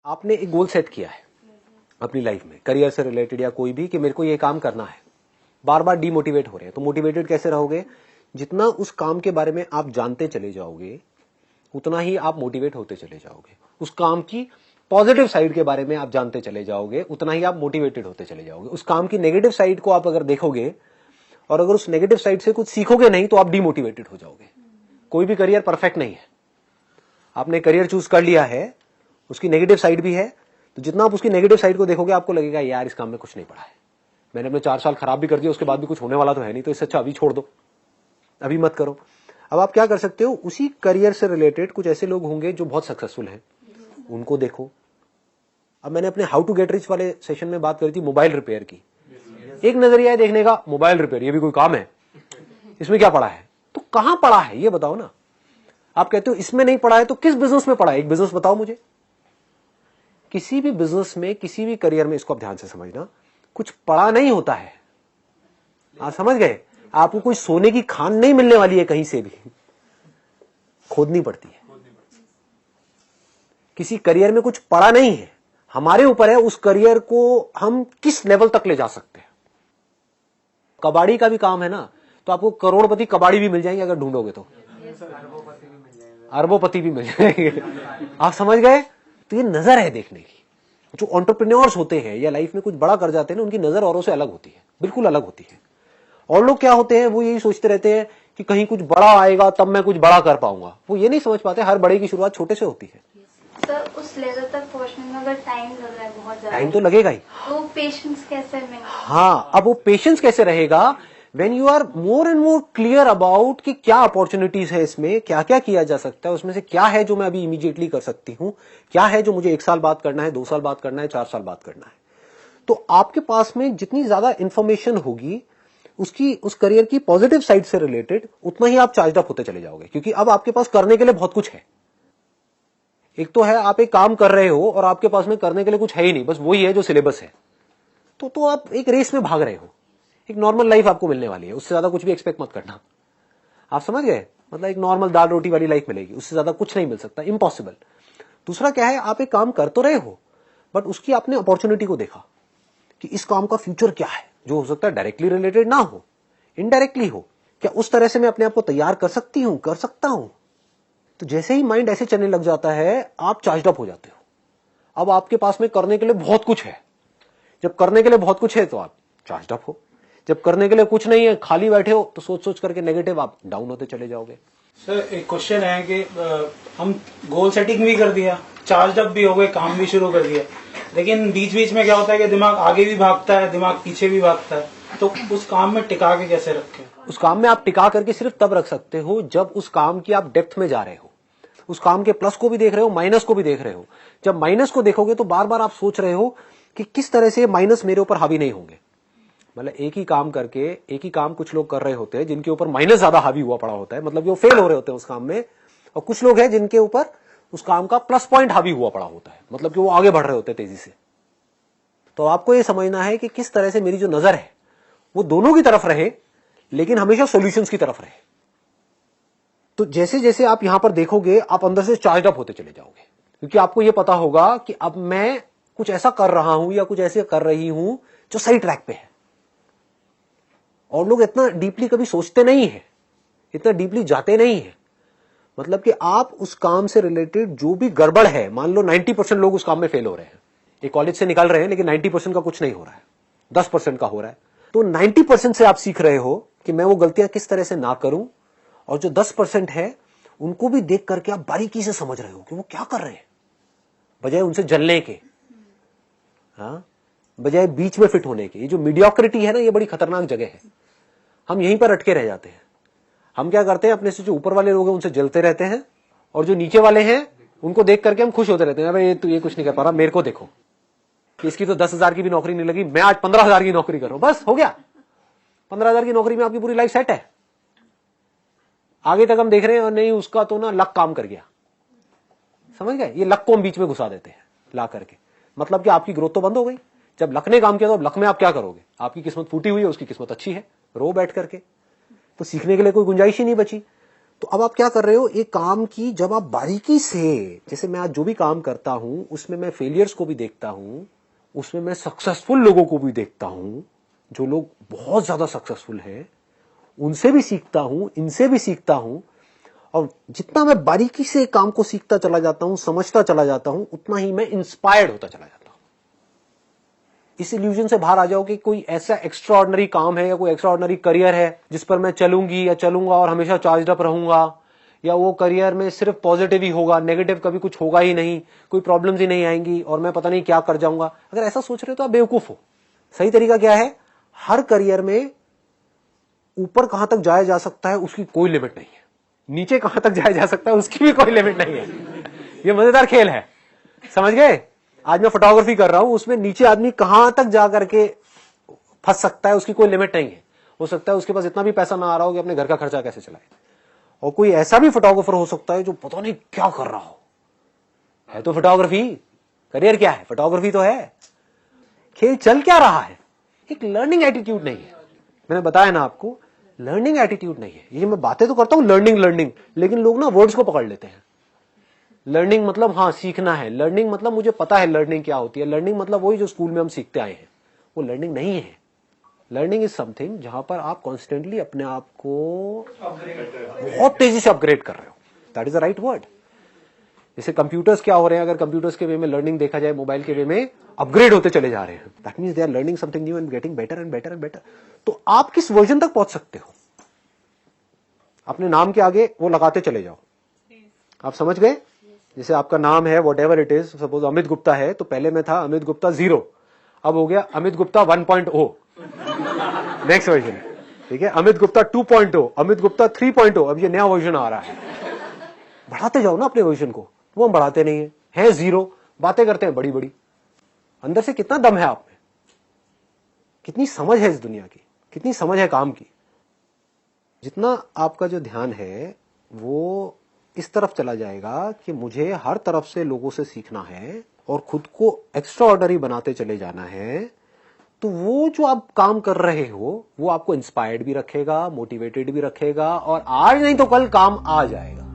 आपने एक goal set किया है अपनी लाइफ में, करियर से रिलेटेड या कोई भी, कि मेरे को ये काम करना है, बार बार डीमोटिवेट हो रहे हैं, तो मोटिवेटेड कैसे रहोगे? जितना उस काम के बारे में आप जानते चले जाओगे उतना ही आप मोटिवेट होते चले जाओगे। उस काम की पॉजिटिव साइड के बारे में आप जानते चले जाओगे उतना ही आप मोटिवेटेड होते चले जाओगे। उस काम की नेगेटिव साइड को आप अगर देखोगे और अगर उस नेगेटिव साइड से कुछ सीखोगे नहीं तो आप डीमोटिवेटेड हो जाओगे। कोई भी करियर परफेक्ट नहीं है। आपने करियर चूज कर लिया है, उसकी नेगेटिव साइड भी है, तो जितना आप उसकी नेगेटिव साइड को देखोगे आपको लगेगा यार इस काम में कुछ नहीं पड़ा है, मैंने अपने 4 साल खराब भी कर दिया, उसके बाद भी कुछ होने वाला तो है नहीं, तो इससे अच्छा अभी छोड़ दो, अभी मत करो। अब आप क्या कर सकते हो, उसी करियर से रिलेटेड कुछ ऐसे लोग होंगे जो बहुत सक्सेसफुल हैं, उनको देखो। अब मैंने अपने हाउ टू गेट रिच वाले सेशन में बात करी थी मोबाइल रिपेयर की। एक नजरिया है देखने का, मोबाइल रिपेयर ये भी कोई काम है, इसमें क्या पड़ा है? तो कहां पड़ा है ये बताओ ना। आप कहते हो इसमें नहीं पड़ा है, तो किस बिजनेस में पड़ा है? एक बिजनेस बताओ मुझे। किसी भी बिजनेस में, किसी भी करियर में, इसको आप ध्यान से समझना, कुछ पड़ा नहीं होता है। आप समझ गए? आपको कोई सोने की खान नहीं मिलने वाली है, कहीं से भी खोदनी पड़ती है। किसी करियर में कुछ पड़ा नहीं है, हमारे ऊपर है उस करियर को हम किस लेवल तक ले जा सकते हैं। कबाड़ी का भी काम है ना, तो आपको करोड़पति कबाड़ी भी मिल जाएंगे अगर ढूंढोगे तो, अरबोपति भी मिल जाएंगे। आप समझ गए? तो ये नजर है देखने की। जो एंटरप्रेन्योर्स होते हैं या लाइफ में कुछ बड़ा कर जाते हैं ना, उनकी नजर औरों से अलग होती है, बिल्कुल अलग होती है। और लोग क्या होते हैं, वो यही सोचते रहते हैं कि कहीं कुछ बड़ा आएगा तब मैं कुछ बड़ा कर पाऊंगा। वो ये नहीं समझ पाते हर बड़े की शुरुआत छोटे से होती है। सर, उस लेवल तक पहुंचने में अगर टाइम लग रहा है, बहुत ज्यादा टाइम तो लगेगा ही। तो पेशेंस कैसे में? हाँ, अब वो पेशेंस कैसे रहेगा? When you are more and more clear about कि क्या अपॉर्चुनिटीज है इसमें, क्या क्या किया जा सकता है, उसमें से क्या है जो मैं अभी इमीडिएटली कर सकती हूँ, क्या है जो मुझे 1 साल बाद करना है, 2 साल बाद करना है, 4 साल बाद करना है। तो आपके पास में जितनी ज्यादा इंफॉर्मेशन होगी उसकी, उस करियर की पॉजिटिव साइड से रिलेटेड, उतना ही आप चार्ज अप होते चले जाओगे, क्योंकि अब आपके पास करने के लिए बहुत कुछ है। एक तो है आप एक काम कर रहे हो और आपके पास में करने के लिए कुछ है ही नहीं, बस वही है जो सिलेबस है, तो आप एक रेस में भाग रहे हो। एक नॉर्मल लाइफ आपको मिलने वाली है, उससे ज्यादा कुछ भी एक्सपेक्ट मत करना। आप समझ गए? मतलब एक नॉर्मल दाल रोटी वाली लाइफ मिलेगी, उससे ज्यादा कुछ नहीं मिल सकता, इम्पॉसिबल। दूसरा क्या है, आप एक काम कर तो रहे हो बट उसकी आपने अपॉर्चुनिटी को देखा कि इस काम का फ्यूचर क्या है, जो हो सकता है डायरेक्टली रिलेटेड ना हो, इनडायरेक्टली हो। क्या उस तरह से मैं अपने आप को तैयार कर सकती हूं, कर सकता हूं? तो जैसे ही माइंड ऐसे चलने लग जाता है, आप चार्ज अप हो जाते हो। अब आपके पास में करने के लिए बहुत कुछ है। जब करने के लिए बहुत कुछ है तो आप चार्ज अप हो। जब करने के लिए कुछ नहीं है, खाली बैठे हो, तो सोच सोच करके नेगेटिव आप डाउन होते चले जाओगे। सर, एक क्वेश्चन है कि हम गोल सेटिंग भी कर दिया, चार्ज अप भी हो गए, काम भी शुरू कर दिया, लेकिन बीच बीच में क्या होता है कि दिमाग आगे भी भागता है, दिमाग पीछे भी भागता है, तो उस काम में टिका के कैसे रखें? उस काम में आप टिका करके सिर्फ तब रख सकते हो जब उस काम की आप डेप्थ में जा रहे हो, उस काम के प्लस को भी देख रहे हो, माइनस को भी देख रहे हो। जब माइनस को देखोगे तो बार बार आप सोच रहे हो कि किस तरह से माइनस मेरे ऊपर हावी नहीं होंगे। मतलब एक ही काम करके, एक ही काम कुछ लोग कर रहे होते हैं जिनके ऊपर माइनस ज्यादा हावी हुआ पड़ा होता है, मतलब वो फेल हो रहे होते हैं उस काम में, और कुछ लोग हैं जिनके ऊपर उस काम का प्लस पॉइंट हावी हुआ पड़ा होता है, मतलब कि वो आगे बढ़ रहे होते हैं तेजी से। तो आपको ये समझना है कि किस तरह से मेरी जो नजर है वो दोनों की तरफ रहे, लेकिन हमेशा सॉल्यूशंस की तरफ रहे। तो जैसे जैसे आप यहां पर देखोगे, आप अंदर से चार्ज अप होते चले जाओगे, क्योंकि आपको यह पता होगा कि अब मैं कुछ ऐसा कर रहा हूं या कुछ ऐसे कर रही हूं जो सही ट्रैक पे है। और लोग इतना डीपली कभी सोचते नहीं है, इतना डीपली जाते नहीं है। मतलब कि आप उस काम से रिलेटेड जो भी गड़बड़ है, मान लो 90% लोग उस काम में फेल हो रहे हैं, एक कॉलेज से निकल रहे हैं लेकिन 90% का कुछ नहीं हो रहा है, 10% का हो रहा है, तो 90% से आप सीख रहे हो कि मैं वो गलतियां किस तरह से ना करूं, और जो 10% है उनको भी देख करके आप बारीकी से समझ रहे हो कि वो क्या कर रहे हैं, बजाय उनसे जलने के, हाँ, बजाय बीच में फिट होने के। ये जो मीडियोक्रिटी है ना, ये बड़ी खतरनाक जगह है। हम यहीं पर अटके रह जाते हैं। हम क्या करते हैं, अपने से जो ऊपर वाले लोग हैं उनसे जलते रहते हैं, और जो नीचे वाले हैं उनको देख करके हम खुश होते रहते हैं, भाई ये कुछ नहीं कर पा रहा, मेरे को देखो कि इसकी तो 10,000 की भी नौकरी नहीं लगी, मैं आज 15,000 की नौकरी कर रहा हूं, बस हो गया। 15,000 की नौकरी में आपकी पूरी लाइफ सेट है। आगे तक हम देख रहे हैं और नहीं, उसका तो ना लक काम कर गया। समझ गए? ये लक को हम बीच में घुसा देते हैं ला करके, मतलब कि आपकी ग्रोथ तो बंद हो गई। जब लक ने काम किया तो अब लक में आप क्या करोगे? आपकी किस्मत फूटी हुई है, उसकी किस्मत अच्छी है, रो बैठ करके, तो सीखने के लिए कोई गुंजाइश ही नहीं बची। तो अब आप क्या कर रहे हो, एक काम की जब आप बारीकी से, जैसे मैं आज जो भी काम करता हूं उसमें मैं फेलियर्स को भी देखता हूं, उसमें मैं सक्सेसफुल लोगों को भी देखता हूं, जो लोग बहुत ज्यादा सक्सेसफुल हैं उनसे भी सीखता हूं, इनसे भी सीखता हूं, और जितना मैं बारीकी से काम को सीखता चला जाता हूं, समझता चला जाता हूं, उतना ही मैं इंस्पायर्ड होता चला जाता हूं। इस इल्यूजन से बाहर आ जाओ कि कोई ऐसा एक्स्ट्राऑर्डिनरी काम है या कोई एक्स्ट्राऑर्डिनरी करियर है जिस पर मैं चलूंगी या चलूंगा और हमेशा चार्ज अप रहूंगा, या वो करियर में सिर्फ पॉजिटिव ही होगा, नेगेटिव कभी कुछ होगा ही नहीं, कोई प्रॉब्लम्स ही नहीं आएंगी और मैं पता नहीं क्या कर जाऊंगा। अगर ऐसा सोच रहे हो तो आप बेवकूफ हो। सही तरीका क्या है, हर करियर में ऊपर कहां तक जाया जा सकता है उसकी कोई लिमिट नहीं है, नीचे कहां तक जाया जा सकता है उसकी भी कोई लिमिट नहीं है। ये मजेदार खेल है, समझ गए। आज मैं फोटोग्राफी कर रहा हूं, उसमें नीचे आदमी कहां तक जा करके फंस सकता है उसकी कोई लिमिट नहीं है। हो सकता है उसके पास इतना भी पैसा ना आ रहा हो कि अपने घर का खर्चा कैसे चलाए, और कोई ऐसा भी फोटोग्राफर हो सकता है जो पता नहीं क्या कर रहा हो, है तो फोटोग्राफी, करियर क्या है, फोटोग्राफी तो है, खेल चल क्या रहा है। एक लर्निंग एटीट्यूड नहीं है, मैंने बताया ना आपको, लर्निंग एटीट्यूड नहीं है। ये मैं बातें तो करता हूं लर्निंग, लेकिन लोग ना वर्ड्स को पकड़ लेते हैं। लर्निंग मतलब हाँ सीखना है, लर्निंग मतलब मुझे पता है लर्निंग क्या होती है, लर्निंग मतलब वही जो स्कूल में हम सीखते आए हैं, वो लर्निंग नहीं है। लर्निंग इज समथिंग जहां पर आप कॉन्स्टेंटली अपने आप को बहुत तेजी से अपग्रेड कर रहे हो, that is the right word. जैसे कंप्यूटर्स क्या हो रहे हैं, अगर कंप्यूटर्स के वे में लर्निंग देखा जाए, मोबाइल के वे में अपग्रेड होते चले जा रहे हैं, that means they are learning something new and getting better and better and better. तो आप किस वर्जन तक पहुंच सकते हो, अपने नाम के आगे वो लगाते चले जाओ। आप समझ गए, जैसे आपका नाम है what ever it is, suppose Amit Gupta है, तो पहले में था अमित गुप्ता 0, अब हो गया अमित गुप्ता 1.0 नेक्स्ट वर्जन, ठीक है, अमित गुप्ता 2.0, अमित गुप्ता 3.0, अब ये नया वर्जन आ रहा है। बढ़ाते जाओ ना अपने वर्जन को, वो हम बढ़ाते नहीं है 0, बातें करते हैं बड़ी बड़ी। अंदर से कितना दम है आप में, कितनी समझ है इस दुनिया की, कितनी समझ है काम की। जितना आपका जो ध्यान है वो इस तरफ चला जाएगा कि मुझे हर तरफ से लोगों से सीखना है और खुद को एक्स्ट्रा ऑर्डिनरी बनाते चले जाना है, तो वो जो आप काम कर रहे हो वो आपको इंस्पायर्ड भी रखेगा, मोटिवेटेड भी रखेगा, और आज नहीं तो कल काम आ जाएगा।